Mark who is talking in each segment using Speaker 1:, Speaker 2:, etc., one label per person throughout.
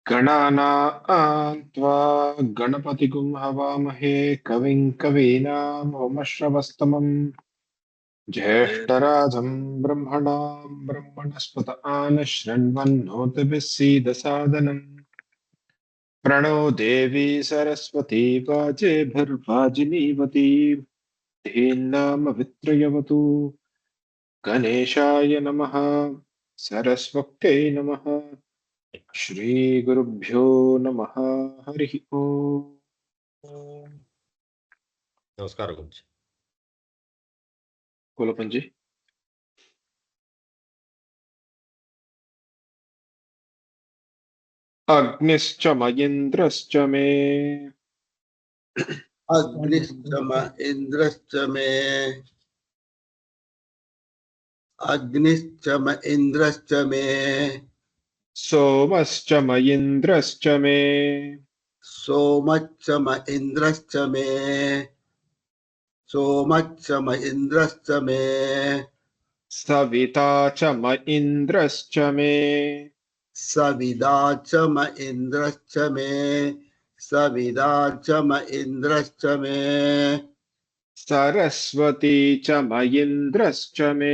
Speaker 1: गणानां त्वा गणपतिगुं हवामहे कविं कवीनामुपमश्रवस्तमम् ज्येष्ठराजं ब्रह्मणां ब्रह्मणस्पत आनशृण्वन्नोतिभिः सीदसादनम् प्रणो देवी सरस्वती वाजेभिर्वाजिनीवती धीन्नाम वित्रयवतु गणेशाय नमः सरस्वत्यै नमः श्रीगुरुभ्यो नमः हरिः ओम्
Speaker 2: नमस्कार गुरुजी।
Speaker 1: कुलपति जी। अग्निश्च मयिन्द्रश्च मे
Speaker 3: अग्निश्च म इन्द्रश्च मे अग्निश्च म इन्द्रश्च मे
Speaker 1: सोमश्च मयिन्द्रश्च मे
Speaker 3: सोमच्च म इन्द्रश्च मे सोमच्च म इन्द्रश्च मे
Speaker 1: सविता च मयिन्द्रश्च मे
Speaker 3: सविदा च म इन्द्रश्च मे सविदा च म इन्द्रश्च मे
Speaker 1: सरस्वती च मयिन्द्रश्च मे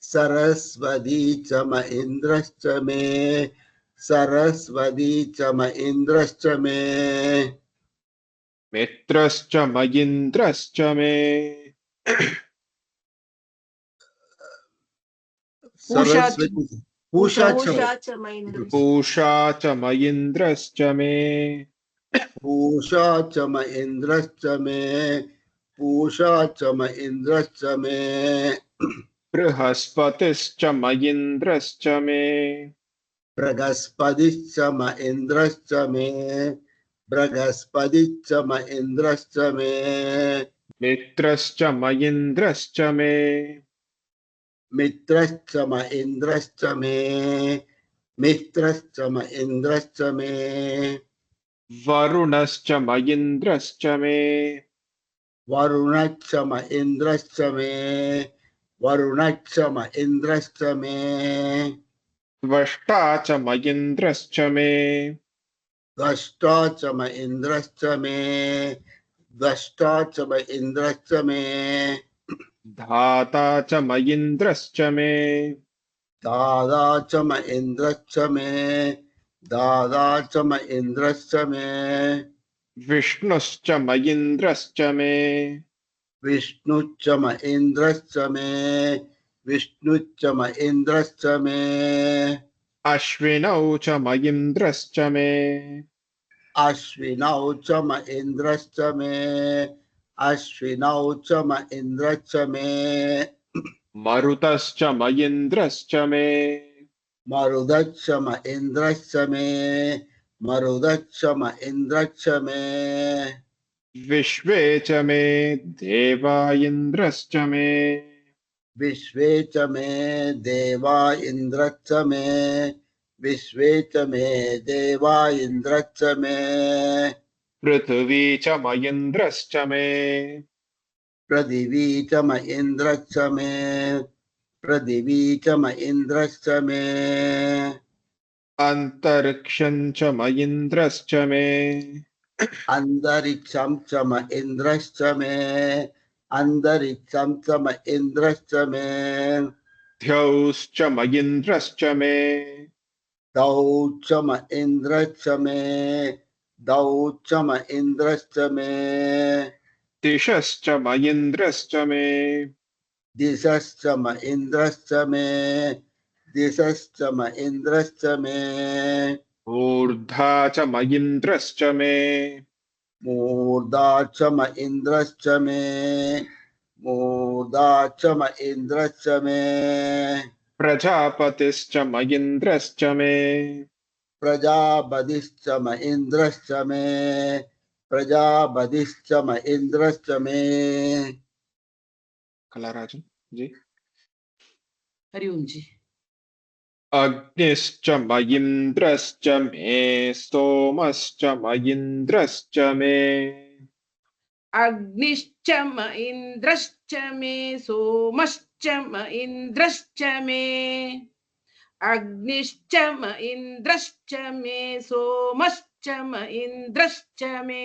Speaker 3: सरस्वती च म इन्द्रश्च मे सरस्वती च म इन्द्रश्च मे
Speaker 1: मित्रश्च मयिन्द्रश्च मे
Speaker 3: सरस्वती पूषा च
Speaker 1: पूषा च मयिन्द्रश्च मे
Speaker 3: पूषा च म इन्द्रश्च मे पूषा च म इन्द्रश्च मे
Speaker 1: बृहस्पतिश्च मयिन्द्रश्च मे
Speaker 3: बृहस्पतिश्च म इन्द्रश्च मे बृहस्पतिश्च म इन्द्रश्च मे
Speaker 1: मित्रश्च मयिन्द्रश्च मे
Speaker 3: मित्रश्च म इन्द्रश्च मे मित्रश्च म इन्द्रश्च मे
Speaker 1: वरुणश्च मयिन्द्रश्च मे
Speaker 3: वरुणश्च म इन्द्रश्च मे वरुणश्च म इन्द्रश्च मे
Speaker 1: त्वष्टा च मयिन्द्रश्च मे
Speaker 3: द्रष्टा च म इन्द्रश्च मे द्रष्टा च म इन्द्रश्च मे
Speaker 1: धाता च मयिन्द्रश्च मे
Speaker 3: दादा च म इन्द्रश्च मे दादा च म इन्द्रश्च मे
Speaker 1: विष्णुश्च मयिन्द्रश्च मे
Speaker 3: विष्णुश्च म इन्द्रश्च मे विष्णुश्च म इन्द्रश्च मे
Speaker 1: अश्विनौ च मयिन्द्रश्च मे
Speaker 3: अश्विनौ च म इन्द्रश्च मे अश्विनौ च म इन्द्रश्च मे
Speaker 1: मरुतश्च मयिन्द्रश्च मे
Speaker 3: मरुदच्छ म इन्द्रश्च मे मरुदच्छ म इन्द्रश्च मे
Speaker 1: विश्वे च मे देवा इन्द्रश्च मे
Speaker 3: विश्वे च मे देवा इन्द्रश्च मे विश्वे च मे देवा इन्द्रश्च मे
Speaker 1: पृथिवी च मयिन्द्रश्च मे
Speaker 3: पृथिवी च म इन्द्रश्च मे पृथिवी च म इन्द्रश्च मे
Speaker 1: अन्तरिक्षं च मयिन्द्रश्च मे
Speaker 3: अन्तरिक्षं च म इन्द्रश्च मे अन्तरिक्षं च म इन्द्रश्च मे
Speaker 1: द्यौश्च मयिन्द्रश्च मे
Speaker 3: दौचम इन्द्रश्च मे दौचम इन्द्रश्च मे
Speaker 1: दिशश्च मयिन्द्रश्च मे
Speaker 3: दिशश्च म इन्द्रश्च मे दिशश्च म इन्द्रश्च मे
Speaker 1: ऊर्धा च मयिन्द्रश्च मे
Speaker 3: मूर्धा च म इन्द्रश्च मे मूर्धा च म इन्द्रश्च मे
Speaker 1: प्रजापतिश्च मयिन्द्रश्च मे
Speaker 3: प्रजापतिश्च म इन्द्रश्च मे प्रजापतिश्च म इन्द्रश्च मे
Speaker 1: कलाराजन जी।
Speaker 4: हरिओम जी।
Speaker 1: अग्निश्च मयिन्द्रश्च मे सोमश्च मयिन्द्रश्च मे
Speaker 4: अग्निश्च म इन्द्रश्च मे सोमश्च म इन्द्रश्च मे अग्निश्च म इन्द्रश्च मे सोमश्च म इन्द्रश्च मे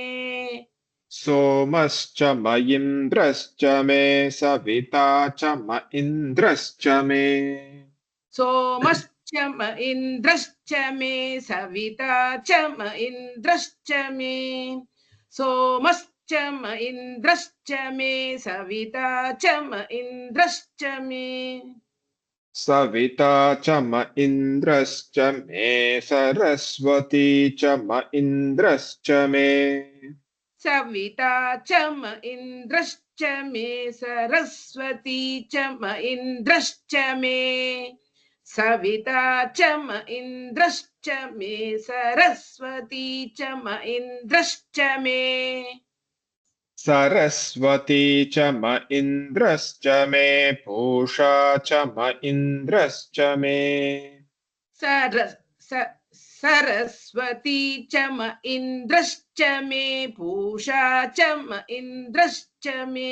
Speaker 1: सोमश्च म इन्द्रश्च मे सविता च म इन्द्रश्च मे
Speaker 4: सोमश्च म इन्द्रश्च मे सविता च म इन्द्रश्च मे सोमश्च म इन्द्रश्च मे सविता च म इन्द्रश्च मे
Speaker 1: सविता च म इन्द्रश्च मे सरस्वती च म इन्द्रश्च मे
Speaker 4: सविता च म इन्द्रश्च मे सरस्वती च म इन्द्रश्च मे सविता च म इन्द्रश्च मे सरस्वती च म इन्द्रश्च मे
Speaker 1: सरस्वती च म इन्द्रश्च मे पूषा च म इन्द्रश्च मे
Speaker 4: सरस्वती च म इन्द्रश्च मे पूषा च म इन्द्रश्च मे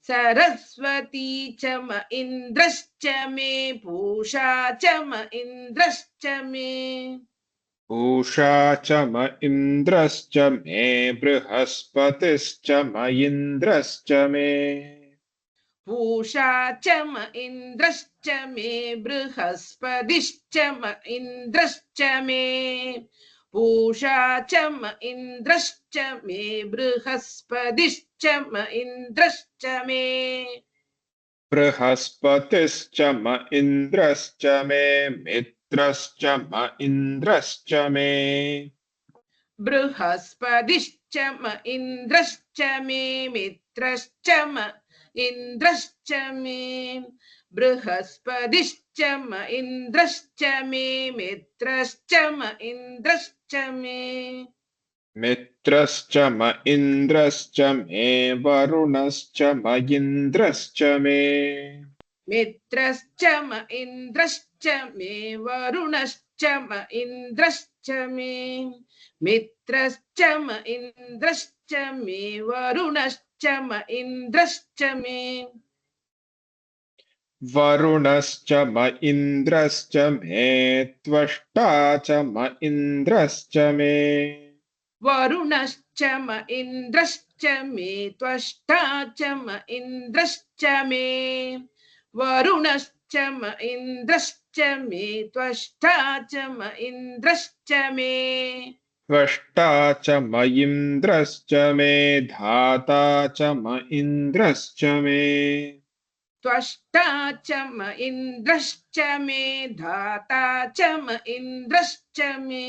Speaker 4: सरस्वती च म इन्द्रश्च मे पूषा च म इन्द्रश्च मे
Speaker 1: पूषा च म इन्द्रश्च मे बृहस्पतिश्च म इन्द्रश्च मे
Speaker 4: पूषा च म इन्द्रश्च मे बृहस्पतिश्च म इन्द्रश्च मे पूषा च म इन्द्रश्च मे बृहस्पतिश्च म इन्द्रश्च मे
Speaker 1: बृहस्पतिश्च म इन्द्रश्च मे मित्रश्च म इन्द्रश्च मे
Speaker 4: बृहस्पतिश्च म इन्द्रश्च मे मित्रश्च म इन्द्रश्च मे बृहस्पतिश्च म इन्द्रश्च मे मित्रश्च म इन्द्रश्च मे
Speaker 1: मित्रश्च म इन्द्रश्च मे वरुणश्च म इन्द्रश्च मे
Speaker 4: मित्रश्च म इन्द्रश्च मे वरुणश्च म इन्द्रश्च मे मित्रश्च म इन्द्रश्च मे वरुणश्च म इन्द्रश्च मे
Speaker 1: वरुणश्च म इन्द्रश्च मे त्वष्टा च म इन्द्रश्च मे
Speaker 4: वरुणश्च म इन्द्रश्च मे त्वष्टा च म इन्द्रश्च मे वरुणश्च म इन्द्रश्च मे त्वष्टा च म इन्द्रश्च मे
Speaker 1: त्वष्टा च म इन्द्रश्च मे धाता च म इन्द्रश्च मे
Speaker 4: त्वष्टा च म इन्द्रश्च मे धाता च म इन्द्रश्च मे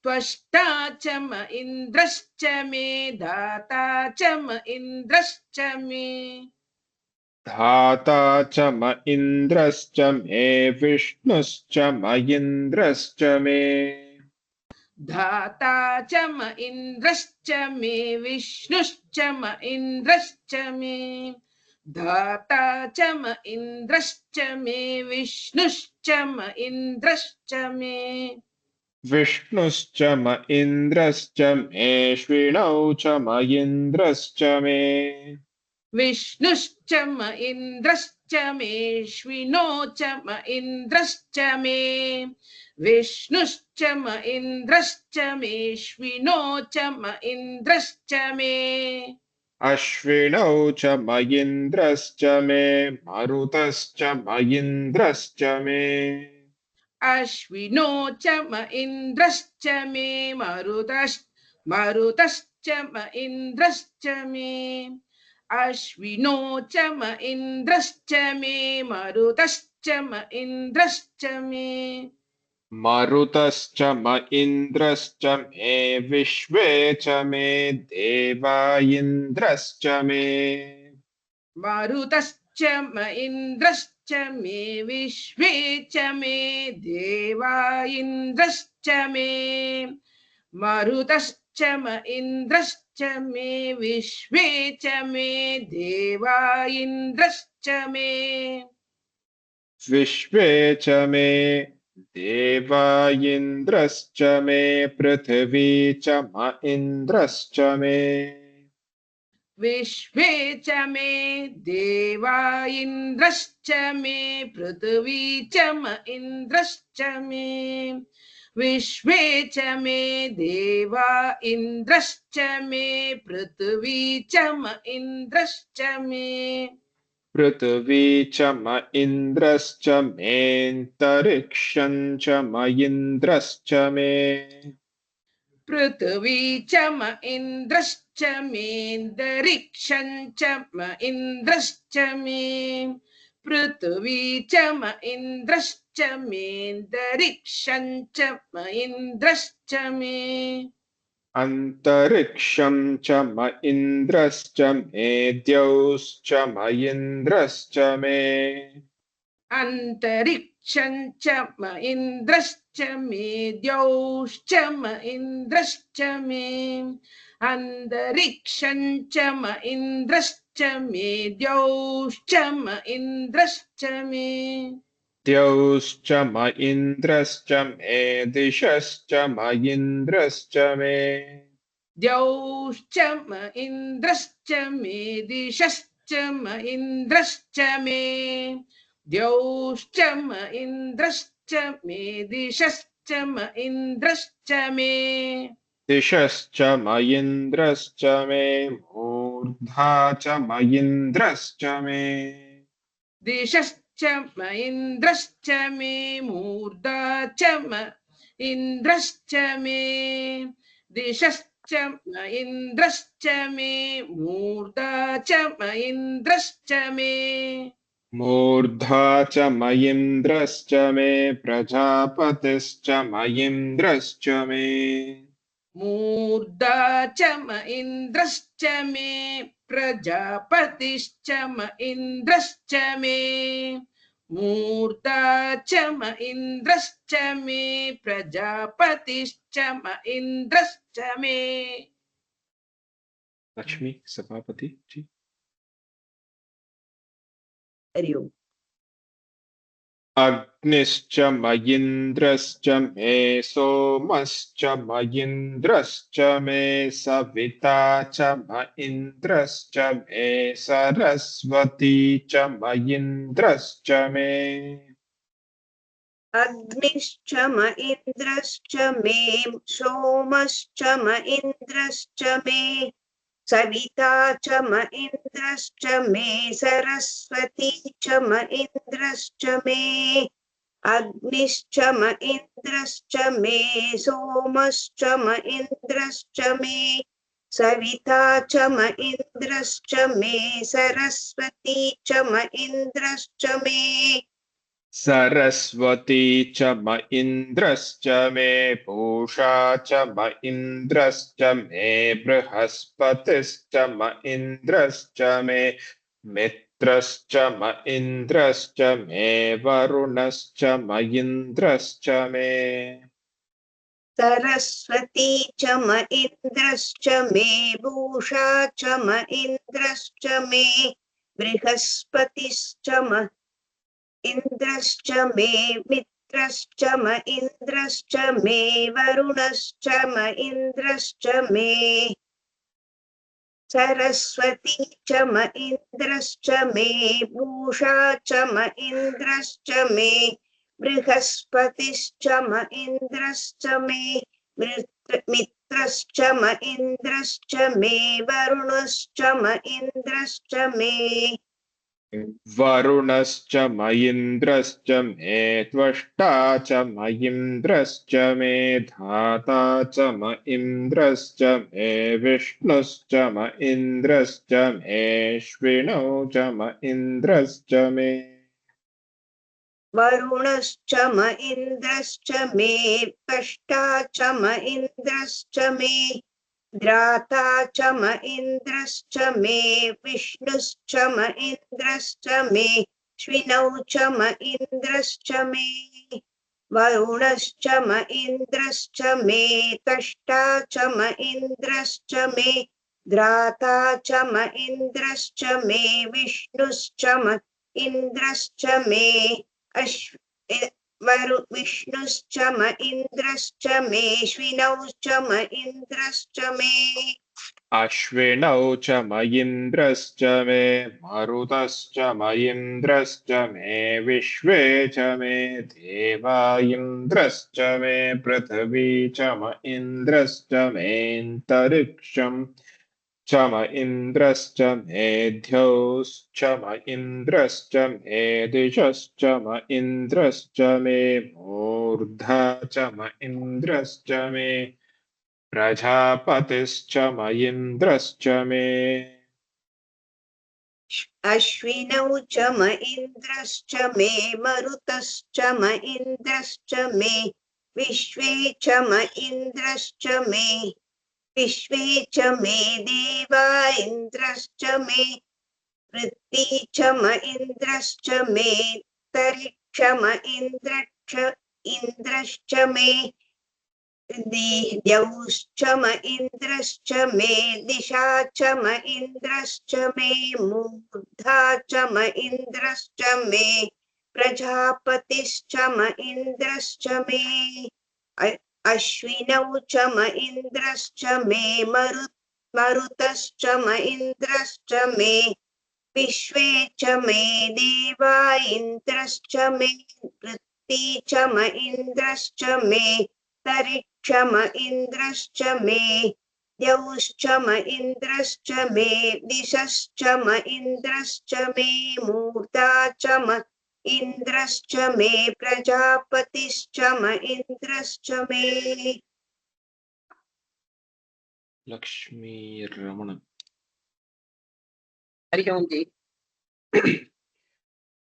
Speaker 4: त्वष्टा च म इन्द्रश्च मे धाता च म इन्द्रश्च मे
Speaker 1: धाता च म इन्द्रश्च मे विष्णुश्च म इन्द्रश्च मे
Speaker 4: धाता च म इन्द्रश्च मे विष्णुश्च म इन्द्रश्च मे धाता च म इन्द्रश्च मे विष्णुश्च म इन्द्रश्च मे
Speaker 1: विष्णुश्च म इन्द्रश्च मेऽश्विनौ च म इन्द्रश्च मे
Speaker 4: विष्णुश्च म इन्द्रश्च मेऽश्विनो च म इन्द्रश्च मे विष्णुश्च म इन्द्रश्च मेऽश्विनो च म इन्द्रश्च मे
Speaker 1: अश्विनौ च म इन्द्रश्च मे मरुतश्च म इन्द्रश्च मे
Speaker 4: अश्विनो च म इन्द्रश्च मे मरुतश्च म इन्द्रश्च मे अश्विनो च म इन्द्रश्च मे मरुतश्च म इन्द्रश्च मे
Speaker 1: मरुतश्च म इन्द्रश्च मे विश्वे च मे देवा इन्द्रश्च मे
Speaker 4: मरुतश्च म इन्द्रश्च मे विश्वे च मे देवा इन्द्रश्च मे मरुतश्च म इन्द्रश्च मे विश्वे च मे देवा इन्द्रश्च मे
Speaker 1: विश्वे च मे देवा इन्द्रश्च मे पृथिवी च म इन्द्रश्च मे
Speaker 4: विश्वे च मे देवा इन्द्रश्च मे पृथिवी च म इन्द्रश्च मे विश्वे च मे देवा इन्द्रश्च मे पृथिवी च म इन्द्रश्च मे
Speaker 1: पृथिवी च म इन्द्रश्च मेऽन्तरिक्षं च म इन्द्रश्च मे
Speaker 4: पृथिवी च म इन्द्रश्च मेऽन्तरिक्षं च म इन्द्रश्च मे पृथिवी च म इन्द्रश्च मेऽन्तरिक्षं च म इन्द्रश्च मे
Speaker 1: अन्तरिक्षं च म इन्द्रश्च मे द्यौश्च म इन्द्रश्च मे
Speaker 4: अन्तरिक्षं च म इन्द्रश्च मे द्यौश्च म इन्द्रश्च मे अन्तरिक्षं च म इन्द्रश्च मे द्यौश्च म इन्द्रश्च मे
Speaker 1: द्यौश्च म इन्द्रश्च मे दिशश्च म इन्द्रश्च मे
Speaker 4: द्यौश्च म इन्द्रश्च मे दिशश्च म इन्द्रश्च मे द्यौश्च म इन्द्रश्च मे दिशश्च म इन्द्रश्च मे
Speaker 1: दिशश्च म इन्द्रश्च मे मूर्धा च म इन्द्रश्च मे
Speaker 4: दिशश्च म इन्द्रश्च मे मूर्धा च म इन्द्रश्च मे दिशश्च म इन्द्रश्च मे मूर्धा च म इन्द्रश्च मे
Speaker 1: मूर्धा च म इन्द्रश्च मे प्रजापतिश्च म इन्द्रश्च मे
Speaker 4: मूर्धा च म इन्द्रश्च मे प्रजापतिश्च म इन्द्रश्च मे मूर्धा च म इन्द्रश्च मे प्रजापतिश्च म इन्द्रश्च मे
Speaker 1: लक्ष्मी सभापति जी
Speaker 5: हरि ओम्
Speaker 1: अग्निश्च म इन्द्रश्च मे सोमश्च म इन्द्रश्च मे सविता च म इन्द्रश्च मे सरस्वती च म इन्द्रश्च मे
Speaker 5: अग्निश्च म इन्द्रश्च मे सोमश्च म इन्द्रश्च मे सविता च म इन्द्रश्च मे सरस्वती च म इन्द्रश्च मे अग्निश्च म इन्द्रश्च मे सोमश्च म इन्द्रश्च मे सविता च म इन्द्रश्च मे सरस्वती च म इन्द्रश्च मे
Speaker 1: सरस्वती च म इन्द्रश्च मे पूषा च म इन्द्रश्च मे बृहस्पतिश्च म इन्द्रश्च मे मित्रश्च म इन्द्रश्च मे वरुणश्च म इन्द्रश्च मे
Speaker 5: सरस्वती च म इन्द्रश्च मे पूषा च म इन्द्रश्च मे बृहस्पतिश्च म इन्द्रश्च मे मित्रश्च म इन्द्रश्च मे वरुणश्च म इन्द्रश्च मे सरस्वती च म इन्द्रश्च मे पूषा च म इन्द्रश्च मे बृहस्पतिश्च म इन्द्रश्च मे मित्रश्च म इन्द्रश्च मे वरुणश्च म इन्द्रश्च मे
Speaker 1: वरुणश्च म इन्द्रश्च मे त्वष्टा च म इन्द्रश्च मे धाता च म इन्द्रश्च मे विष्णुश्च म इन्द्रश्च मेऽश्विनौ च म इन्द्रश्च मे
Speaker 5: वरुणश्च म इन्द्रश्च मे त्वष्टा च म इन्द्रश्च मे ध्राता च म इन्द्रश्च मे विष्णुश्च म इन्द्रश्च मे श्विनौ च म इन्द्रश्च मे वरुणश्च म इन्द्रश्च मे त्वष्टा च म इन्द्रश्च मे ध्राता च म इन्द्रश्च मे विष्णुश्च म इन्द्रश्च मे विष्णुश्च म इन्द्रश्च मे श्विनौ च म इन्द्रश्च मे
Speaker 1: अश्विनौ च मयिन्द्रश्च मे मरुतश्च मयिन्द्रश्च मे विश्वे च मे देवा इन्द्रश्च मे पृथिवी च म इन्द्रश्च मेऽन्तरिक्षम् च म इन्द्रश्च मेऽध्योश्च म इन्द्रश्च मे दिशश्च म इन्द्रश्च मे मूर्धा च म इन्द्रश्च मे प्रजापतिश्च म इन्द्रश्च मे
Speaker 5: अश्विनौ च म इन्द्रश्च मे मरुतश्च म इन्द्रश्च मे विश्वे च म इन्द्रश्च मे विश्वे च मे देवा इन्द्रश्च मे पृथ्वी च म इन्द्रश्च मे तरिक्ष म इन्द्रश्च मे द्यौश्च म इन्द्रश्च मे दिशा च म इन्द्रश्च मे मूर्धा च म इन्द्रश्च मे प्रजापतिश्च म इन्द्रश्च मे अश्विनौ च म इन्द्रश्च मे मरुतश्च म इन्द्रश्च मे विश्वे च मे देवा इन्द्रश्च मे पृथ्वी च म इन्द्रश्च मे तरिक्ष म इन्द्रश्च मे द्यौश्च म इन्द्रश्च मे दिशश्च म इन्द्रश्च मे मूर्धा च म इन्द्रश्च मे प्रजापतिश्च म इन्द्रश्च मे
Speaker 1: लक्ष्मीरमण
Speaker 4: हरि ओम जी।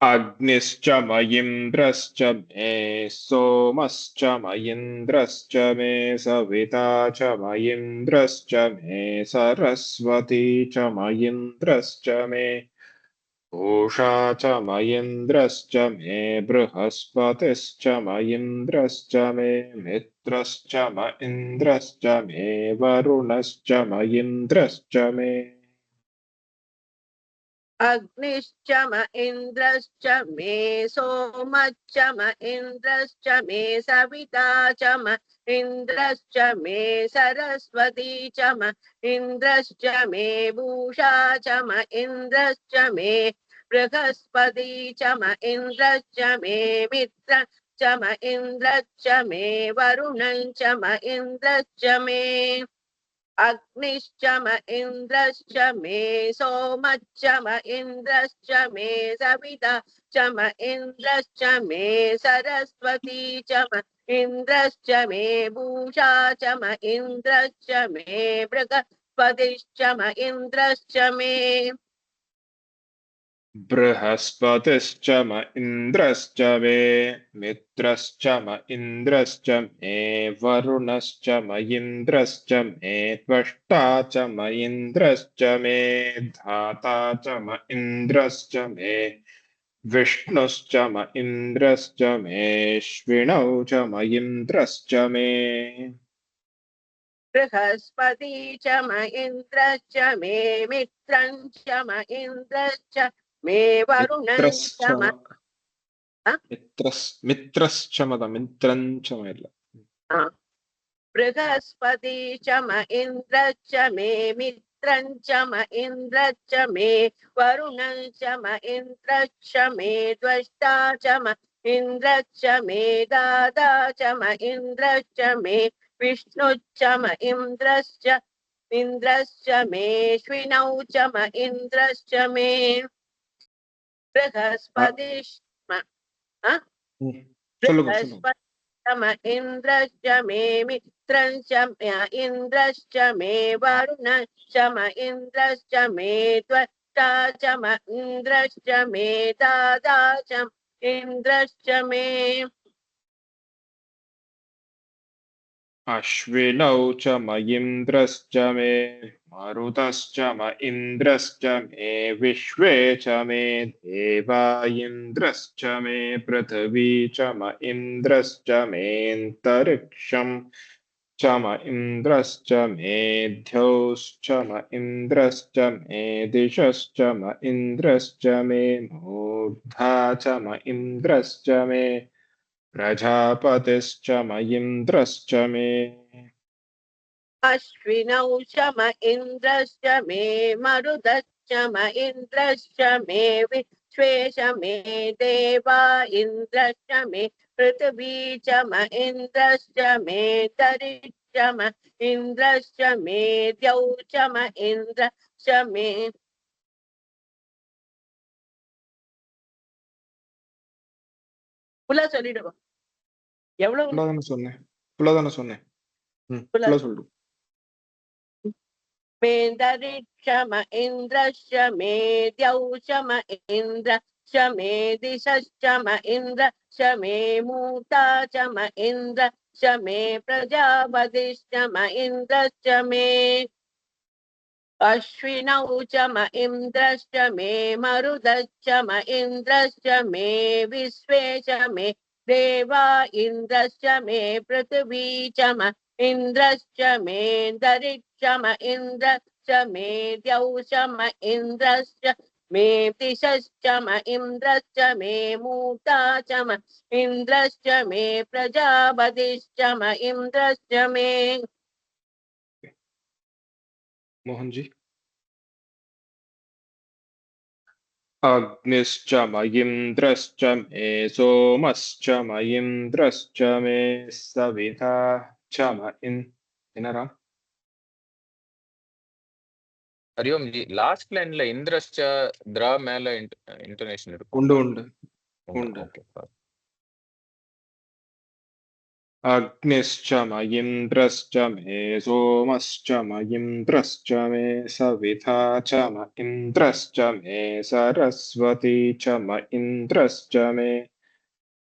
Speaker 1: अग्निश्च म इन्द्रश्च मे सोमश्च म इन्द्रश्च मे सविता च म इन्द्रश्च मे सरस्वती च म इन्द्रश्च मे पूषा च म इन्द्रश्च मे बृहस्पतिश्च म इन्द्रश्च मे मित्रश्च म इन्द्रश्च मे वरुणश्च म इन्द्रश्च मे
Speaker 4: अग्निश्च म इन्द्रश्च मे सोमश्च म इन्द्रश्च मे सविता च म इन्द्रश्च मे सरस्वती च म इन्द्रश्च मे भूषा च म इन्द्रश्च मे बृहस्पति च म इन्द्रश्च मे मित्र च म इन्द्रश्च मे वरुणं च म इन्द्रश्च मे अग्निश्च म इन्द्रश्च मे सोमश्च म इन्द्रश्च मे सविता च म इन्द्रश्च मे सरस्वती च म इन्द्रश्च मे भूषा च म इन्द्रश्च मे बृहस्पतिश्च म इन्द्रश्च मे
Speaker 1: बृहस्पतिश्च म इन्द्रश्च मे मित्रश्च म इन्द्रश्च मे वरुणश्च म इन्द्रश्च मे त्वष्टा च म इन्द्रश्च मे धाता च म इन्द्रश्च मे विष्णुश्च म इन्द्रश्च मेऽश्विनौ च म इन्द्रश्च मे
Speaker 4: बृहस्पति च म इन्द्रश्च मे मित्रं च म इन्द्रश्च मे वरुणं च
Speaker 1: मित्रश्च
Speaker 4: म
Speaker 1: मित्रश्च मद मित्रं च म ಇಲ್ಲ
Speaker 4: बृहस्पति च म इन्द्रश्च मे मित्रं च म इन्द्रश्च मे वरुणं च म इन्द्रश्च मे त्वष्टा च म इन्द्रश्च मे दाता च म इन्द्रश्च मे विष्णुश्च म इन्द्रश्च मेऽश्विनौ च म इन्द्रश्च मे बृहस्पतिश्च
Speaker 1: சொல்லுங்க சொல்லுங்க
Speaker 4: म इन्द्रश्च मे मित्रं च इन्द्रश्च मे वरुणं च म इन्द्रश्च मे त्वष्टा च म इन्द्रश्च मे दाता च इन्द्रश्च मे
Speaker 1: अश्विनौ च म इन्द्रश्च मे मरुतश्च म इन्द्रश्च मे विश्वे च मे देवा इन्द्रश्च मे पृथिवी च म इन्द्रश्च मेऽन्तरिक्षम् च म इन्द्रश्च मेऽध्योश्च म इन्द्रश्च मे दिशश्च म इन्द्रश्च मे मूर्धा च म इन्द्रश्च मे प्रजापतिश्च म इन्द्रश्च मे
Speaker 6: अश्विनौ च म इन्द्रश्च मे मरुतश्च म इन्द्रश्च मे विश्वेश मे देवा इन्द्रश्च मे पृथिवी च म इन्द्रश्च मे तरिश्च म इन्द्रश्च मे द्यौ च म इन्द्रश्च मे ஃபுல்லா சொல்லிடுவோம் எவ்வளவு
Speaker 1: ஃபுல்லாதானே சொன்னேன் ஃபுல்லா சொல்லு
Speaker 6: मे दरिश्च म इन्द्रश्च मे द्यौ च म इन्द्रश्च मे दिशश्च म इन्द्रश्च मे मूता च म इन्द्रश्च मे प्रजापतिश्च म इन्द्रश्च मे अश्विनौ च म इन्द्रश्च मे मरुदश्च म इन्द्रश्च मे विश्वे च मे देवा इन्द्रश्च मे पृथिवी च म इन्द्रश्च मे दरिश्च म इन्द्रश्च मे द्यौ च म इन्द्रश्च मे दिशश्च म इन्द्रश्च मे मूता च म इन्द्रश्च मे प्रजापतिश्च म इन्द्रश्च मे
Speaker 1: मोहन जी अग्निश्च म इन्द्रश्च मे सोमश्च म इन्द्रश्च मे सविता च म इन्द्रा
Speaker 2: हरिओम जी लास्ट लाइनல இந்திரஸ்ச द्र மேல இன்டோனேஷன் இருக்கும்
Speaker 1: உண்டு உண்டு உண்டு
Speaker 2: ஓகே
Speaker 1: अग्निश्च म इन्द्रश्च मे सोमश्च म इन्द्रश्च मे सविता च म इन्द्रश्च मे सरस्वती च म इन्द्रश्च मे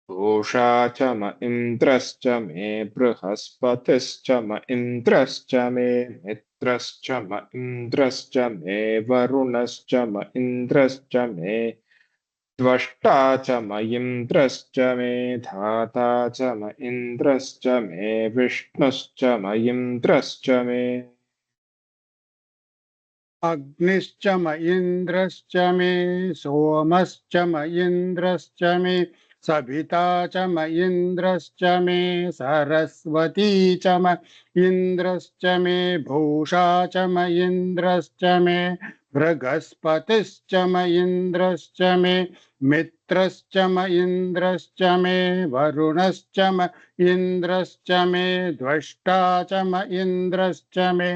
Speaker 1: पूषा च म इन्द्रश्च मे बृहस्पतिश्च म इन्द्रश्च मे मित्रश्च म इन्द्रश्च मे वरुणश्च म इन्द्रश्च मे द्वष्टा च म इन्द्रश्च मे धाता च म इन्द्रश्च मे विष्णुश्च म इन्द्रश्च मे
Speaker 7: अग्निश्च म इन्द्रश्च मे सोमश्च म इन्द्रश्च मे सविता च म इन्द्रश्च मे सरस्वती च म इन्द्रश्च मे भूषा च म इन्द्रश्च मे बृहस्पतिश्च म इन्द्रश्च मे मित्रश्च म इन्द्रश्च मे वरुणश्च म इन्द्रश्च मे द्वष्टा च म इन्द्रश्च मे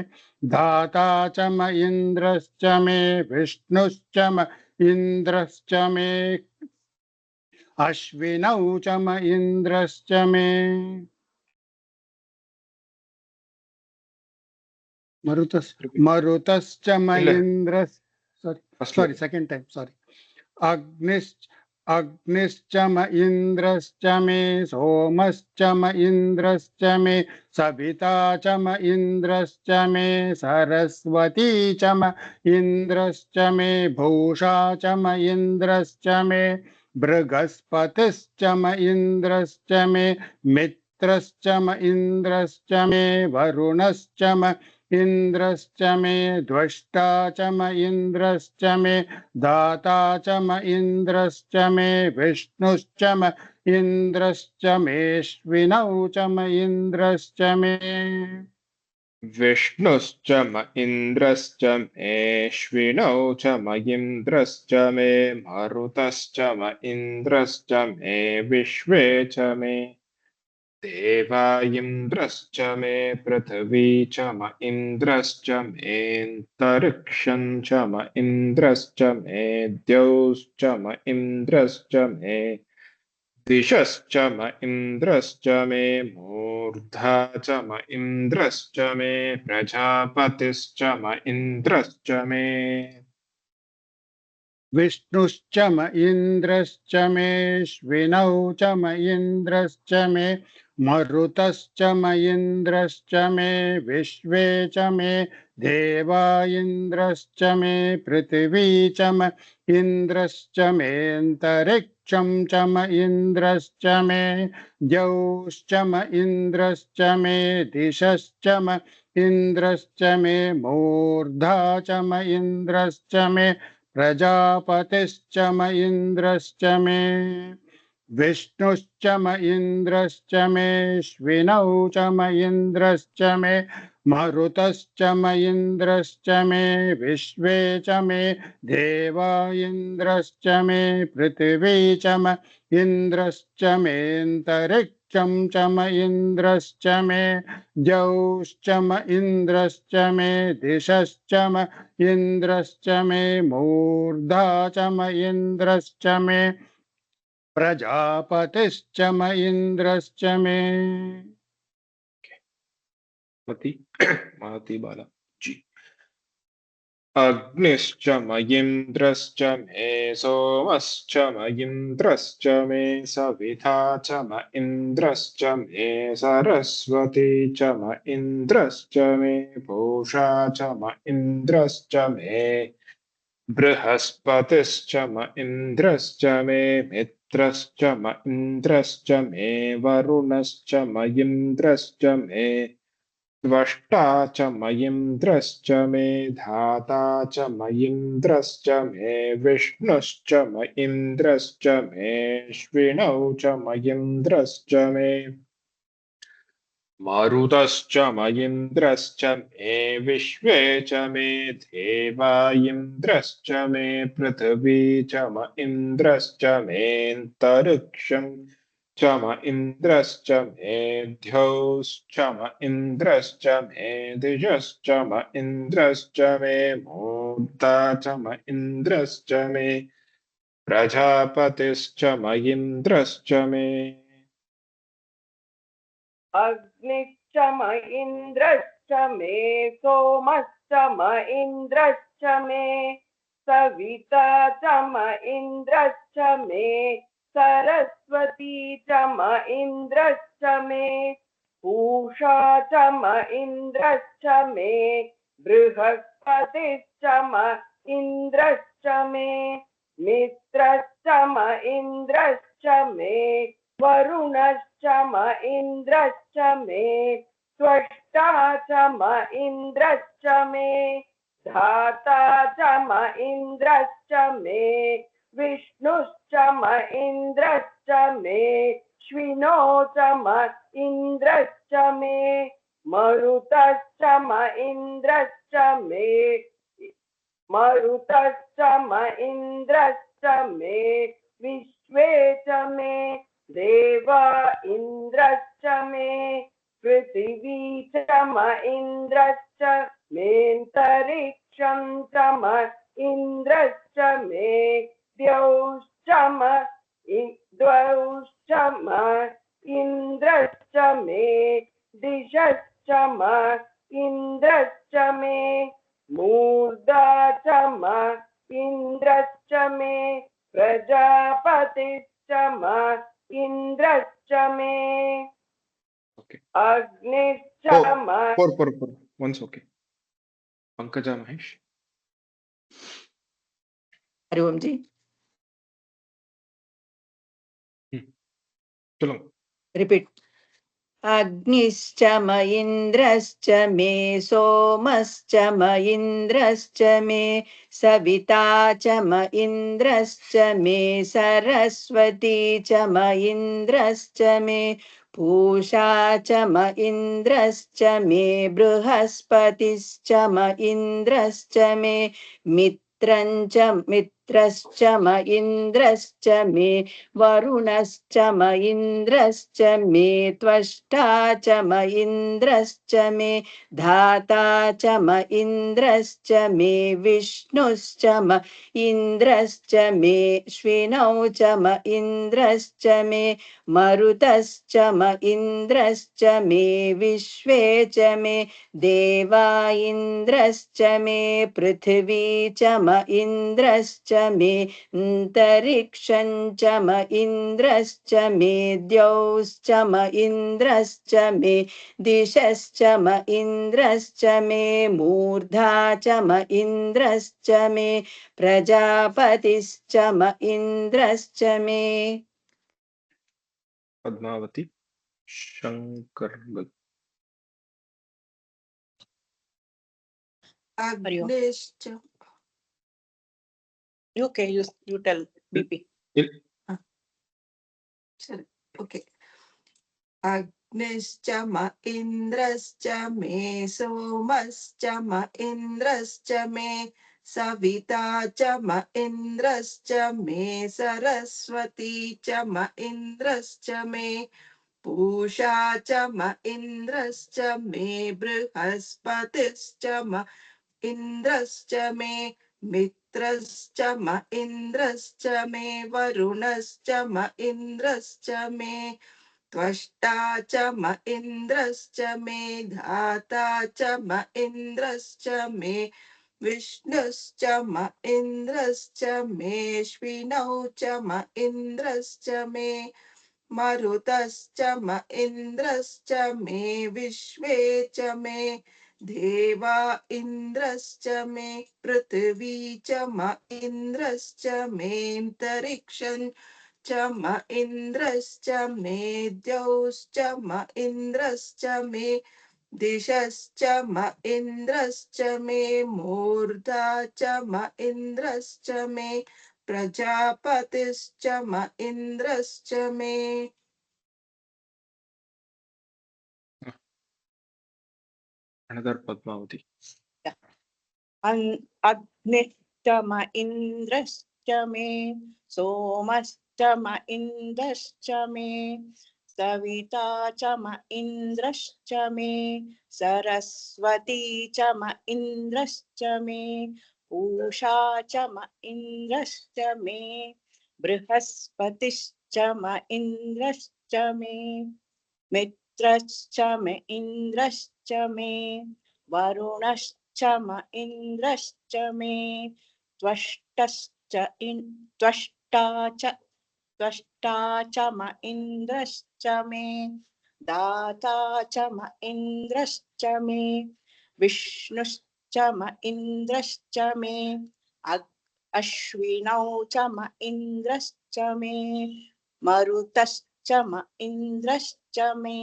Speaker 7: धाता च म इन्द्रश्च मे विष्णुश्च म इन्द्रश्च मे अश्विनौ च म इन्द्रश्च मे मरुतश्च म इन्द्रश्च sorry second time sorry अग्निश्च म इन्द्रश्च मे सोमश्च म इन्द्रश्च मे सविता च म इन्द्रश्च मे सरस्वती च म इन्द्रश्च मे भूषा च म इन्द्रश्च मे बृहस्पतिश्च म इन्द्रश्च मे मित्रश्च म इन्द्रश्च मे वरुणश्च म इन्द्रश्च मे द्वष्टा च म इन्द्रश्च मे दाता च म इन्द्रश्च मे विष्णुश्च म इन्द्रश्च मेऽश्विनौ च म इन्द्रश्च मे
Speaker 1: विष्णुश्च म इन्द्रश्च मेऽश्विनौ च म इन्द्रश्च मे मरुतश्च म इन्द्रश्च मे विश्वे च मे देवा इन्द्रश्च मे पृथिवी च म इन्द्रश्च मेऽन्तरिक्षं च म इन्द्रश्च मे द्यौश्च म इन्द्रश्च मे दिशश्च म इन्द्रश्च मे मूर्धा च म इन्द्रश्च मे प्रजापतिश्च म इन्द्रश्च मे
Speaker 7: विष्णुश्च म इन्द्रश्च मेऽश्विनौ च म इन्द्रश्च मे मरुतश्च म इन्द्रश्च मे विश्वे च मे देवा इन्द्रश्च मे पृथिवी च म इन्द्रश्च मेऽन्तरिक्षं च म इन्द्रश्च मे द्यौश्च म इन्द्रश्च मे दिशश्च म इन्द्रश्च मे मूर्धा च म इन्द्रश्च मे प्रजापतिश्च म इन्द्रश्च मे विष्णुश्च म इन्द्रश्च मेऽश्विनौ च म इन्द्रश्च मे मरुतश्च म इन्द्रश्च मे विश्वे च मे देवा इन्द्रश्च मे पृथिवी च म इन्द्रश्च मेऽन्तरिक्षं च म इन्द्रश्च मे द्यौश्च म इन्द्रश्च मे दिशश्च म इन्द्रश्च मे मूर्धा च म इन्द्रश्च मे प्रजापतिश्च म इन्द्रश्च मे।
Speaker 1: महती बाला जी। अग्निश्च म इन्द्रश्च मे सोमश्च म इन्द्रश्च मे सविता च म इन्द्रश्च मे सरस्वती च म इन्द्रश्च मे पूषा च म इन्द्रश्च मे बृहस्पतिश्च म इन्द्रश्च मे मित्रश्च म इन्द्रश्च मे वरुणश्च म इन्द्रश्च मे त्वष्टा च म इन्द्रश्च मे धाता च म इन्द्रश्च मे विष्णुश्च म इन्द्रश्च मेऽश्विनौ च म इन्द्रश्च मे मारुतश्च म इन्द्रश्च मे विश्वे च मे देवा इन्द्रश्च मे पृथिवी च म इन्द्रश्च मेऽन्तरिक्षं च म इन्द्रश्च मे द्यौश्च म इन्द्रश्च मे दिशश्च म इन्द्रश्च मे मूर्धा च म इन्द्रश्च मे प्रजापतिश्च म इन्द्रश्च मे।
Speaker 4: अग्निश्च म इन्द्रश्च मे सोमश्च म इन्द्रश्च मे सविता च म इन्द्रश्च मे सरस्वती च म इन्द्रश्च मे पूषा च म इन्द्रश्च मे बृहस्पतिश्च म इन्द्रश्च मे मित्रश्च म इन्द्रश्च मे वरुणश्च म इन्द्रश्च मे त्वष्टा च म इन्द्रश्च मे धाता च म इन्द्रश्च मे विष्णुश्च म इन्द्रश्च मेऽश्विनौ च म इन्द्रश्च मे मरुतश्च म इन्द्रश्च मे मरुतश्च म इन्द्रश्च मे विश्वे च मे देवा इन्द्रश्च मे पृथिवी च म इन्द्रश्च मेऽन्तरिक्षं च म इन्द्रश्च मे द्यौश्च म इन्द्रश्च मे दिशश्च म इन्द्रश्च मे मूर्धा च म इन्द्रश्च मे प्रजापतिश्च म इन्द्रश्च मे
Speaker 1: Okay.
Speaker 4: अग्निश्च म
Speaker 1: Four. Once okay. Pankaja Mahesh.
Speaker 8: Hariom जी।
Speaker 1: चलो
Speaker 8: रिपीट। अग्निश्च म इन्द्रश्च मे सोमश्च म इन्द्रश्च मे सविता च म इन्द्रश्च मे सरस्वती च म इन्द्रश्च मे पूषा च म इन्द्रश्च मे बृहस्पतिश्च म इन्द्रश्च मे मित्रश्च म इन्द्रश्च मे वरुणश्च म इन्द्रश्च मे त्वष्टा च म इन्द्रश्च मे धाता च म इन्द्रश्च मे विष्णुश्च म इन्द्रश्च मेऽश्विनौ च म इन्द्रश्च मे मरुतश्च म इन्द्रश्च मे विश्वे च मे देवा इन्द्रश्च मे पृथिवी च म इन्द्रश्च मे अन्तरिक्षं च म इन्द्रश्च मे द्यौश्च म इन्द्रश्च मे दिशश्च म इन्द्रश्च मे मूर्धा च म इन्द्रश्च मे प्रजापतिश्च म इन्द्रश्च मे।
Speaker 1: पद्मावती शंकर।
Speaker 5: अग्निश्च
Speaker 8: Okay, you tell BP.
Speaker 5: सರಿ ओके।
Speaker 8: अग्निश्च म इन्द्रश्च मे सोमश्च म इन्द्रश्च मे सविता च म इन्द्रश्च मे सरस्वती च म इन्द्रश्च मे पूषा च म इन्द्रश्च मे बृहस्पतिश्च म इन्द्रश्च मे मित्रश्च म इन्द्रश्च मे वरुणश्च म इन्द्रश्च मे त्वष्टा च म इन्द्रश्च मे धाता च म इन्द्रश्च मे विष्णुश्च म इन्द्रश्च मेऽश्विनौ च म इन्द्रश्च मे मरुतश्च म इन्द्रश्च मे विश्वे च मे देवा इन्द्रश्च मे पृथिवी च म इन्द्रश्च मेऽन्तरिक्षं च म इन्द्रश्च मे द्यौश्च म इन्द्रश्च मे दिशश्च म इन्द्रश्च मे मूर्धा च म इन्द्रश्च मे प्रजापतिश्च म इन्द्रश्च मे
Speaker 1: Another Padmavati.
Speaker 8: अग्निश्च म इन्द्रश्च मे सोमश्च म इन्द्रश्च मे सविता च म इन्द्रश्च मे सरस्वती च म इन्द्रश्च मे पूषा च म इन्द्रश्च मे बृहस्पतिश्च म इन्द्रश्च मे मित्रश्च म इन्द्रश्च मे वरुणश्च म इन्द्रश्च मे त्वष्टा च म इन्द्रश्च मे दाता च म इन्द्रश्च मे विष्णुश्च म इन्द्रश्च मे अश्विनौ च म इन्द्रश्च मे मरुतश्च म इन्द्रश्च मे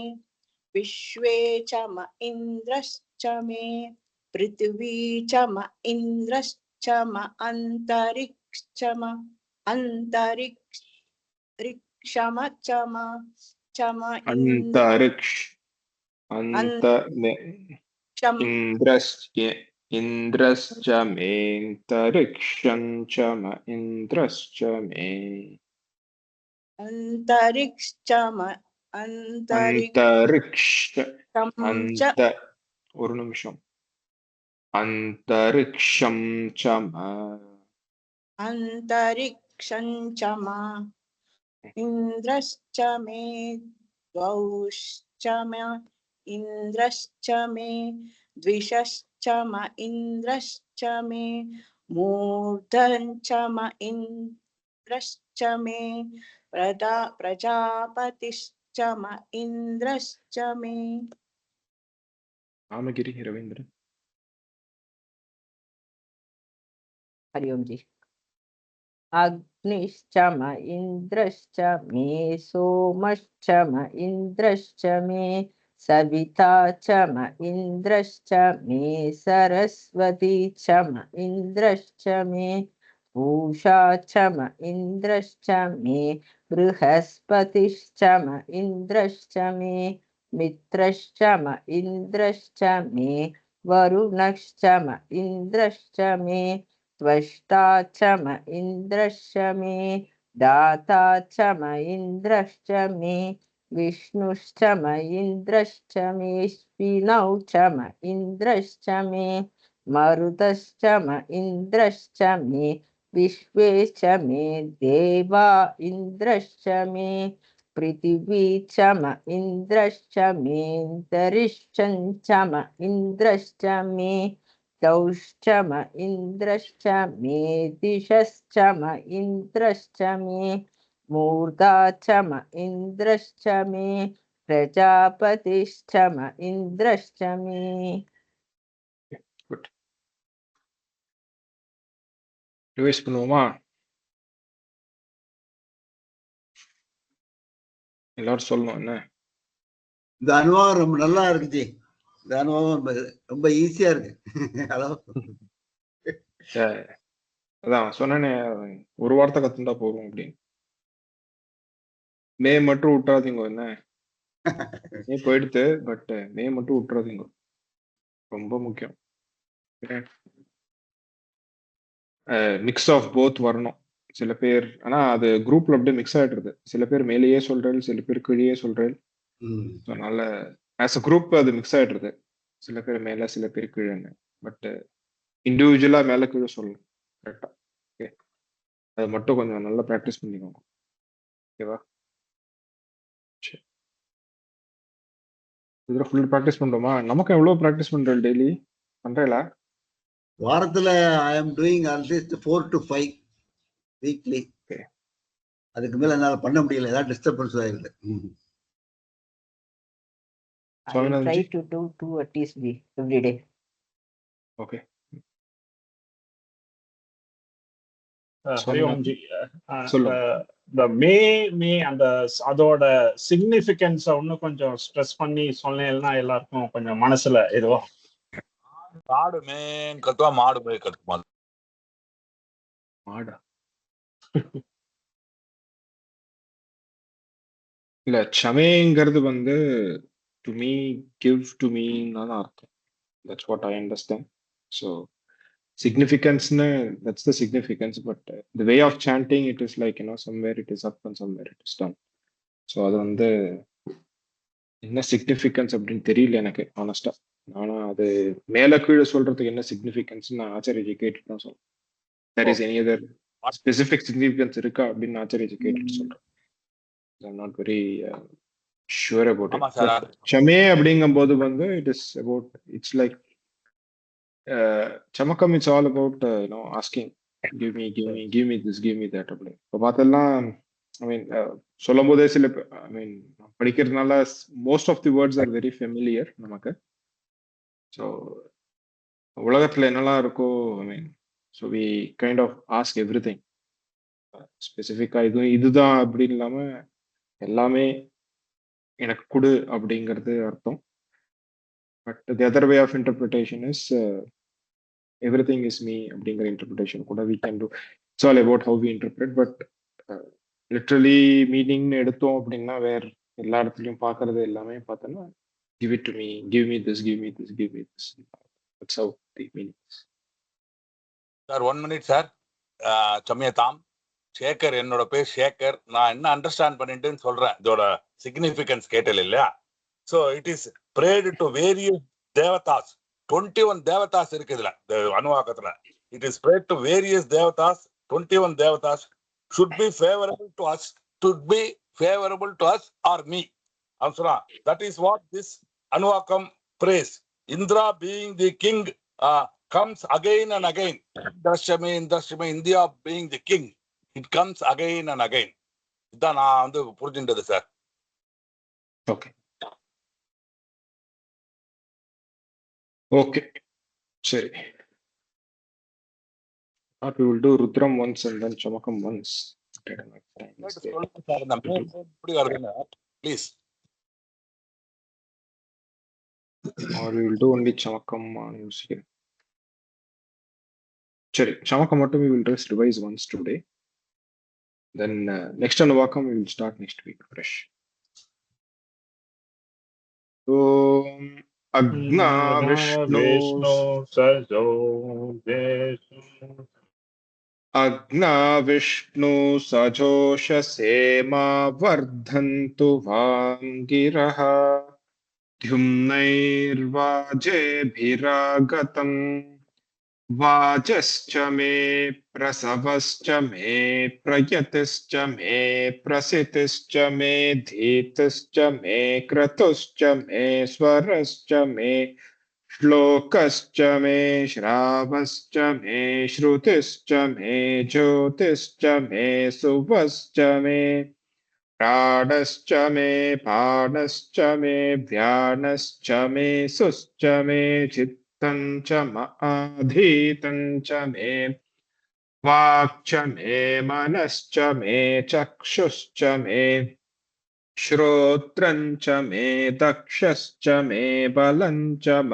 Speaker 8: विश्वे च म इन्द्रश्च मे पृथिवी च म इन्द्रश्च म अन्तरिक्षम अन्तरिक्षम च म
Speaker 1: Antariksh. Anta Indrascha me Antariksham cha ma Indrascha me
Speaker 8: अन्तरिक्षम
Speaker 1: Antariksha
Speaker 8: च
Speaker 1: Anta ஒரு நிமிஷம் Antariksham cha ma
Speaker 8: अन्तरिक्षं च म इन्द्रश्च मे द्वौश्च म इन्द्रश्च मे द्विषश्च म इन्द्रश्च मे मूर्धं च म इन्द्रश्च मे प्रजापतिश्च म इन्द्रश्च मे
Speaker 1: Ramagiri Ravindra.
Speaker 6: हरिओम जी। अग्निश्च म इन्द्रश्च मे सोमश्च म इन्द्रश्च मे सविता च म इन्द्रश्च मे सरस्वती च म इन्द्रश्च मे पूषा च म इन्द्रश्च मे बृहस्पतिश्च म इन्द्रश्च मे मित्रश्च म इन्द्रश्च मे वरुणश्च म इन्द्रश्च मे त्वष्टा च म इन्द्रश्च मे दाता च म इन्द्रश्च मे विष्णुश्च म इन्द्रश्च मेऽश्विनौ च म इन्द्रश्च मे मरुतश्च म इन्द्रश्च मे विश्वे च मे देवा इन्द्रश्च मे पृथिवी च म इन्द्रश्च मेऽन्तरिक्षं च म इन्द्रश्च मे दौश्च म इन्द्रश्च मे दिशश्च म इन्द्रश्च मे मूर्धा च म इन्द्रश्च मे प्रजापतिश्च म इन्द्रश्च मे
Speaker 1: Good. Revise பண்ணுவோமா எல்லாரும் சொல்லணும் என்ன
Speaker 3: இந்த அனுபவம் ரொம்ப நல்லா இருக்குச்சு. இந்த அனுபவம் ரொம்ப ஈஸியா இருக்கு. ஹலோ
Speaker 1: அதான் சொன்னேனே ஒரு வார்த்தை கத்துண்டா போதும் அப்படின்னு மே மட்டும் விட்டுறாதீங்க என்ன மே போயிடுத்து, பட் மே மட்டும் விட்டுறாதீங்க, ரொம்ப முக்கியம். மிக்ஸ் ஆஃப் போத் வரணும். சில பேர் ஆனா அது குரூப்ல அப்படியே மிக்ஸ் ஆயிடுறது. சில பேர் மேலேயே சொல்றேன், சில பேர் கீழேயே சொல்றேன். அதனால ஆஸ் அ குரூப் அது மிக்ஸ் ஆயிடுறது. சில பேர் மேல, சில பேர் கீழேன்னு. பட் இண்டிவிஜுவலா மேல கீழே சொல்லணும் கரெக்டா. ஓகே, அது மட்டும் கொஞ்சம் நல்லா ப்ராக்டிஸ் பண்ணிக்கோங்க. ஓகேவா? சரி, இதுல ஃபுல் ப்ராக்டிஸ் பண்றோமா? நமக்கு எவ்வளவு ப்ராக்டிஸ் பண்றேன் டெய்லி பண்றேலா?
Speaker 3: வாரத்துல I am doing at least 4 to 5 weekly.
Speaker 1: Okay,
Speaker 3: அதுக்கு மேல என்னால பண்ண முடியல, ஏதாவது டிஸ்டர்பன்ஸ் ஆயிடுது.
Speaker 9: I will try
Speaker 1: சுவாமிநாதன்ஜி.
Speaker 9: to do 2 at least every day.
Speaker 1: Okay,
Speaker 10: ஹரிஓம்ஜி,
Speaker 1: சொல்லுங்க.
Speaker 10: இந்த மே அந்த அதோட சிக்னிஃபிகன்ஸ இன்னும் கொஞ்சம் ஸ்ட்ரெஸ் பண்ணி சொன்னேன்னா எல்லாருக்கும் கொஞ்சம் மனசுல ஏதோ.
Speaker 11: மாடு மேன் கத்துவா, மாடு மேய் கத்துமா.
Speaker 1: மாடா? இல்ல, க்ஷமேங்கிறது வந்து டு மீ, கிவ் டு மீன்னு தான் அர்த்தம். That's what I understand. So சிக்னிஃபிகன்ஸ்னு that's the significance. But the way of chanting it is like somewhere it is up and somewhere it is down. So அது வந்து என்ன சிக்னிஃபிகன்ஸ் அப்படின்னு தெரியல எனக்கு ஆனஸ்டா. ஆனா அது மேல கீழே சொல்றதுக்கு என்ன சிக்னிஃபிகன்ஸ் நான் ஆச்சாரியஜி கேட்டுட்டு தான் சொல்றேன். There is any other specific significance இருக்கா அப்படின்னு ஆச்சாரியஜி கேட்டுட்டு சொல்றேன். I'm not very sure about
Speaker 11: ஆமா
Speaker 1: இட்.
Speaker 11: சார்.
Speaker 1: க்ஷமே அப்படிங்கும் போது வந்து it is about, it's like சமக்கம். It's all about asking give me give me give me this give me that அப்படி. இப்போ பார்த்தெல்லாம் ஐ மீன் சொல்லும் போதே சில ஐ மீன் படிக்கிறதுனால most of the words are very familiar நமக்கு. ஸோ உலகத்துல என்னெல்லாம் இருக்கோ I mean so we kind of ask everything. ஸ்பெசிஃபிக்கா இதுதான் அப்படின்னு இல்லாம எல்லாமே எனக்கு கொடு அப்படிங்கிறது அர்த்தம். But the other way of interpretation is everything is me அப்படிங்கிற இன்டர்பிரிட்டேஷன் கூட we can do. It's all about how we interpret. But literally மீனிங்னு எடுத்தோம் அப்படின்னா வேற எல்லா இடத்துலையும் பார்க்கறது எல்லாமே பார்த்தோன்னா give it to me, give me this, give me this, give me this. That's how the meaning is.
Speaker 11: Sir 1 minute sir. சமயதாம் சேகர், என்னோட பேர் சேகர். நான் என்ன அண்டர்ஸ்டாண்ட் பண்ணிட்டுன்னு சொல்றேன். இதோட சிக்னிஃபிகன்ஸ் கேட்டல இல்லையா? So it is prayed to various தேவதாஸ். 21 தேவதாஸ் இருக்கு இதுல அனுவாக்கத்துல. It is prayed to various தேவதாஸ். 21 தேவதாஸ் should be favorable to us, should be favorable to us or me. Answer. That is what this Anuvakam prays. Indra being the king comes again and again. Indrashame, India being the king, it comes again and again. இதான் நான் வந்து புரிஞ்சுட்டது sir.
Speaker 1: Okay okay சரி. What we will do Rudram once and then Chamakam once.
Speaker 11: Please.
Speaker 1: Or we will do only Chamakam on music. Sure, Chamakam we will just revise once today. Then next Anuvakam we will start next week fresh. So Agna Vishnu
Speaker 10: Sajo Vishnu
Speaker 1: Agna Vishnu Sajoshasema Vardhantu Vangiraha Dhyumnairvajebhiragatam Vajascha me prasavascha me prayatischa me prasitischa me dhitascha me kratuscha me swarascha me श्लोकश्च मे श्रावश्च मे श्रुतिश्च मे ज्योतिश्च मे सुवश्च मे प्राणश्च मे पाणश्च मे व्यानश्च मे सुश्च मे चित्तं च मधीतं च मे वाक्च मे मनश्च मे चक्षुश्च मे श्रोत्रं च मे दक्षश्च मे बलं च म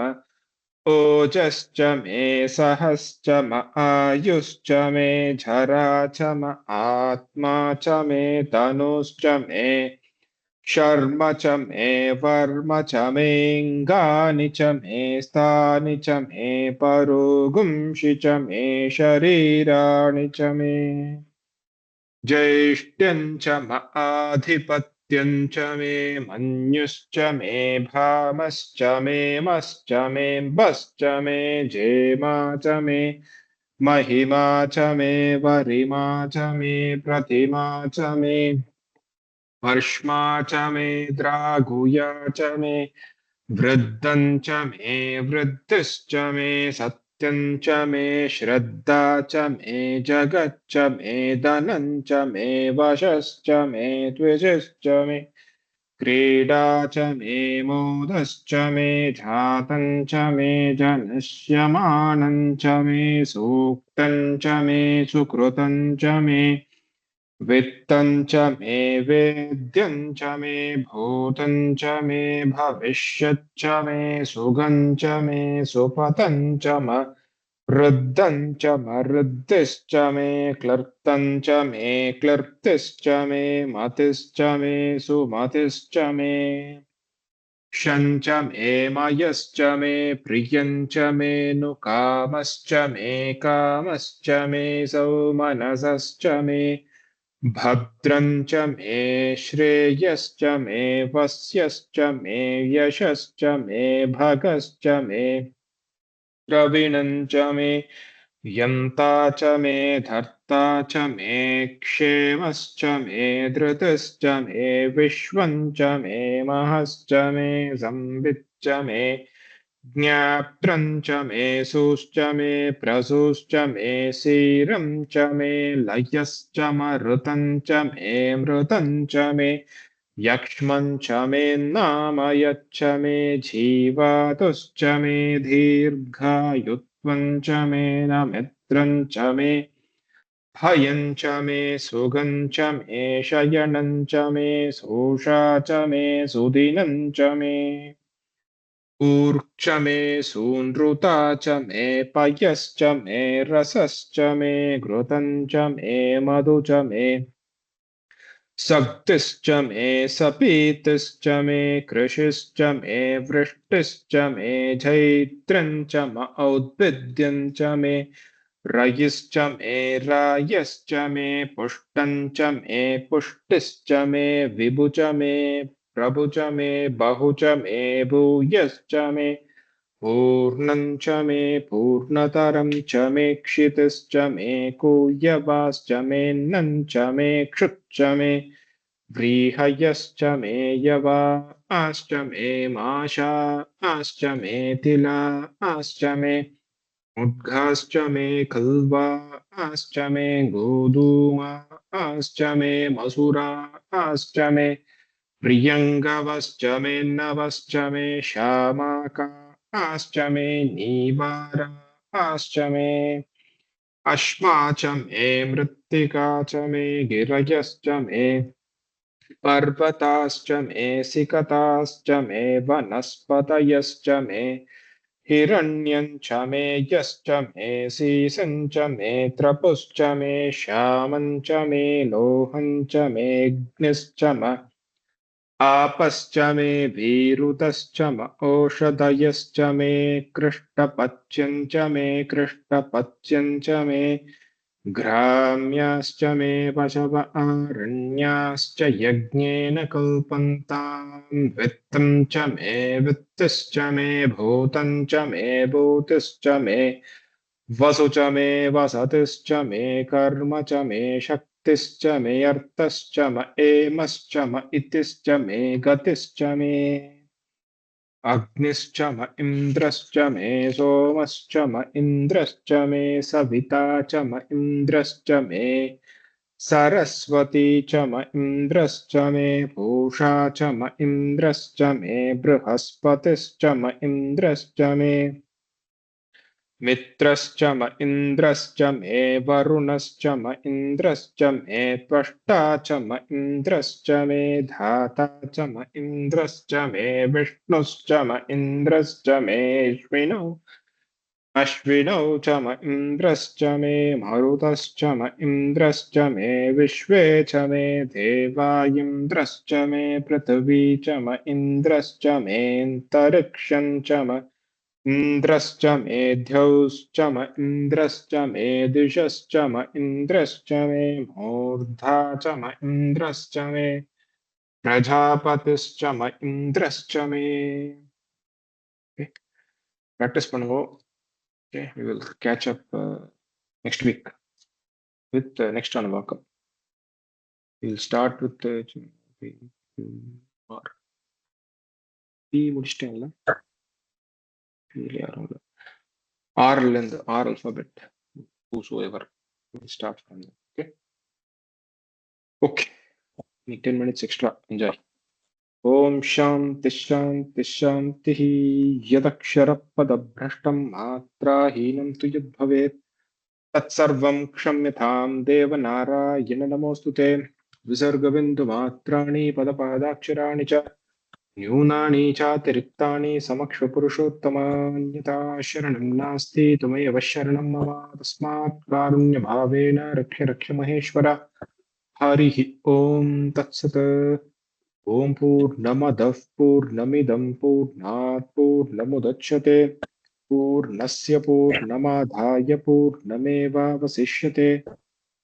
Speaker 1: ओजश्च मे सहश्च म आयुश्च मे झरा च म आत्मा च मे तनुश्च मे शर्म च मे वर्म च मेऽङ्गानि च मे स्थानि च मे परोगुंषि च मे शरीराणि च मे ज्येष्ठ्यं च आधिपत्यं च मे मन्युश्च मे भामश्च मे मश्च मे बश्च मे जेमा च मे महिमा च मे वरिमा च मे प्रतिमा च मे वर्ष्मा च मे द्रागुया च मे वृद्धं च मे वृद्धिश्च मे सत्यं च मे श्रद्धा च मे जगच्च मे धनं च मे वशश्च मे द्विजश्च मे क्रीडा च मे मोदश्च मे जातं च मे जनश्यमानं च मे सूक्तं च मे सुकृतं च मे वित्तं च मे वेद्यं च मे भूतं च मे भविष्यच्च मे सुगं च मे सुपतं च वृद्धं च मरुद्धिश्च मे क्लर्तं च मे क्लर्तिश्च मे मतिश्च मे सुमतिश्च मे क्षं च मे मयश्च मे प्रियं च मे नुकामश्च मे कामश्च मे सौमनसश्च मे भद्रं च मे श्रेयश्च मे वस्यश्च मे यशश्च मे भगश्च मे द्रविणं च मे यन्ता च मे धर्ता च मे क्षेमश्च मे धृतिश्च मे विश्वं च मे महश्च मे संविच्च मे ज्ञात्रं च मे सुश्च मे प्रसूश्च मे सीरं च मे लयश्च मरुतं च मे मृतं च मे यक्ष्मं च मे नामयच्च मे जीवातुश्च मे दीर्घायुत्वं च मे नमित्रं च मे भयं च मे सुगं च मे शयनं च मे सोषा च मे सुदिनं च मे ऊर्च मे सूनृता च मे पयश्च मे रसश्च मे घृतं च मे मधु च मे सक्तिश्च मे सपीतिश्च मे कृषिश्च मे वृष्टिश्च मे जैत्रं च म औद्भिद्यं च मे रयिश्च मे रायश्च मे पुष्टं च मे पुष्टिश्च मे विभु च मे प्रभु च मे बहु च मे भूयश्च मे पूर्णं च मे पूर्णतरं च मे क्षितिश्च मे कूयवाश्च मे नं च मे क्षुच्च मे व्रीहयश्च मे यवाश्च मे माशाश्च मे तिलाश्च मे मुद्गाश्च मे खल्वाश्च मे गोधूमाश्च मे मसुराश्च मे प्रियङ्गवश्च मे नवश्च मे श्यामाकाश्च मे नीवाराश्च मे अश्मा च मे मृत्तिका च मे गिरयश्च मे पर्वताश्च मे सिकताश्च मे वनस्पतयश्च मे हिरण्यं च मे यश्च मे सीसं च मे त्रपुश्च मे श्यामं च मे लोहं च मेऽग्निश्च म आपश्च मे वीरुतश्च म ओषधयश्च मे कृष्णपच्यं च मे कृष्णपच्यं च मे घ्राम्याश्च मे पशव आरण्याश्च यज्ञेन कल्पन्तां वित्तं च मे वित्तिश्च मे भूतं च मे भूतिश्च मे वसु च मे वसतिश्च मे कर्म च मे शक्तिश्च मे अर्थश्च म एमश्च म इतिश्च मे गतिश्च मे अग्निश्च म इन्द्रश्च मे सोमश्च म इन्द्रश्च मे सविता च म इन्द्रश्च मे सरस्वती च म इन्द्रश्च मे पूषा च म इन्द्रश्च मे बृहस्पतिश्च म इन्द्रश्च मे मित्रश्च म इन्द्रश्च मे वरुणश्च म इन्द्रश्च मे त्वष्टा च म इन्द्रश्च मे धाता च म इन्द्रश्च मे विष्णुश्च म इन्द्रश्च मेऽश्विनौ अश्विनौ च म इन्द्रश्च मे मरुतश्च म इन्द्रश्च मे विश्वे च मे देवा इन्द्रश्च मे पृथिवी च म इन्द्रश्च मेऽन्तरिक्षं च म इन्द्रश्च मे द्यौश्च म इन्द्रश्च मे दिशश्च म इन्द्रश्च मे मूर्धा च म इन्द्रश्च मे प्रजापतिश्च म इन्द्रश्च मे. Practice பண்ணுங்க. Okay, we will catch up next week with next Anuvakam. We will start with P முடிச்சிட்டேன்ல R இருந்து R alphabet whosoever we start from there. Okay 10 minutes extra. Enjoy. Om Shanti Shanti Shanti Yadaksharapadabhrashtam Matrahinam tu yadbhavet Tatsarvam Kshamyatham Devanarayana Namostute Visargabindu Matrani Padapadakshirani Cha Nyunani Chatirikhtani Samaksha Purushottamanyata Sharanam Nasti Tumayeva Sharanam Mama Tasmat Karunya Bhavena Raksha Raksha Maheshwara Harihi Om Tatsat Om Purnamadav Purnamidam Purnat Purnamudachyate Purnasya Purnamadhaya Purnamevavasishyate.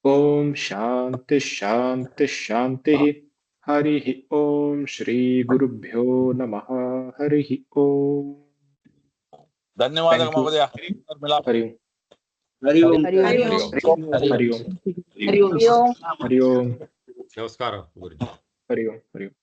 Speaker 1: Om Shanti Shanti Shanti Harihi Om Shri Gurubhyo Namaha Harihi Om.
Speaker 11: ధన్యవాదాలు
Speaker 1: Thank you.
Speaker 11: మహోదయ.
Speaker 1: Hari Om.
Speaker 3: Hari Om.
Speaker 6: Hari Om.
Speaker 1: Hari Om. Hari Om.
Speaker 6: Hari Om.
Speaker 1: Hari Om.
Speaker 12: నమస్కారం Guruji.
Speaker 1: Hari Om. Hari Om.